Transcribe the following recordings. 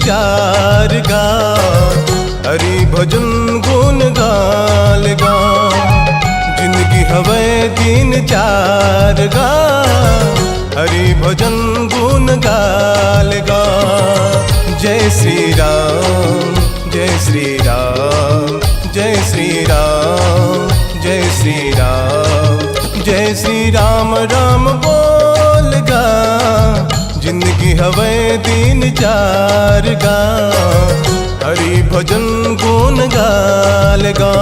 चार गा, हरि भजन गुण गाल गा। जिंदगी हवे दिन चार गा, हरि भजन गुण गाल गा। जय श्री राम, जय श्री राम, जय श्री राम, जय श्री राम, जय श्री राम। राम बोल गा, जिंदगी हवे दिन चार गा, हरि भजन गुण गाल गा।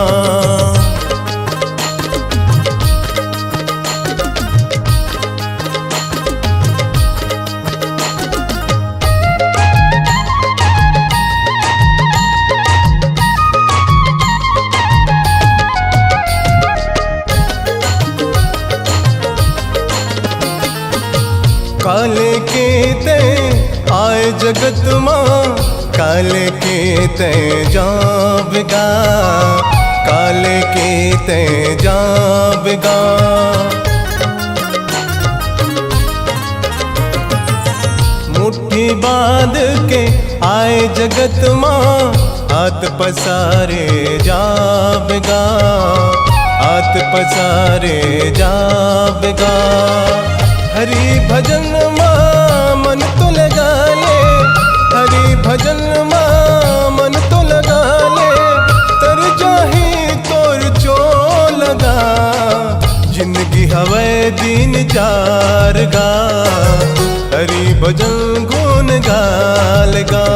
काले के ते आए जगत माँ, काले के ते जाबगा, काले के ते जाबगा। मुट्ठी बांध के आए जगत माँ, हाथ पसारे जाबगा, हाथ पसारे जाबगा। हरि भजन माँ मन तो लगा ले, हरि भजन माँ मन तो लगा ले। तर जाही तोर चो लगा, जिंदगी हवे दिन चार गा, हरि भजन गुण गाल गा।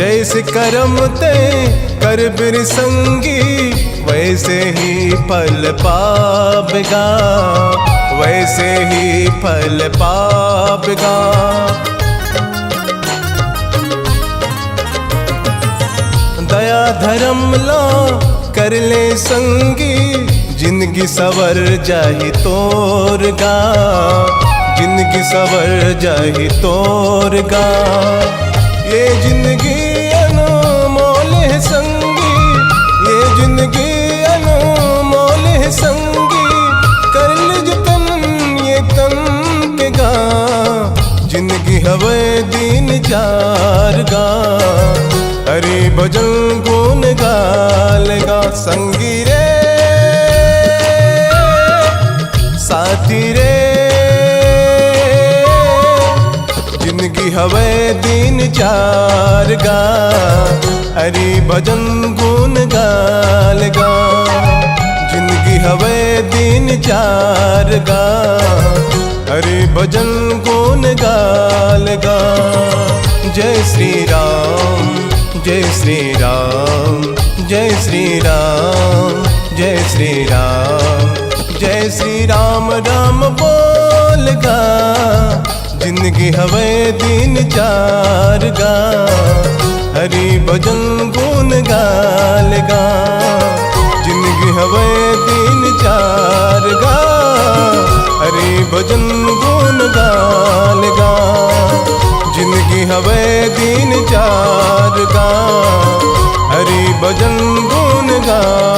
जैसे करम ते कर बिर संगी, वैसे ही फल पाबगा, वैसे ही फल पाबगा। दया धर्म ला कर ले संगी, जिंदगी सवर जाही तोर गा, जिंदगी सवर जाही तोर गा। ये जिंदगी अनमोल है संगी, ये जिंदगी अनमोल है संगी। कर ले जतन ये तन के गा, जिंदगी हवे दिन चार गा, हरि भजन गुण गाल गा। संगी रे साथी रे, जिंदगी हवे दिन चार गा, हरि भजन गुण गाल गा। जिंदगी हवे दिन चार गा, हरि भजन गुण गाल गा। जय श्री राम, जय श्री राम, जय श्री राम, जय श्री राम, जय श्री राम। राम बोल गा, जिंदगी हवे दिन चार गा, हरि भजन गुण गाल गा। जिंदगी हवे दिन चार गा, हरि भजन गुण गाल गा। जिंदगी हवे दिन चार गा, हरि भजन गुण गाल।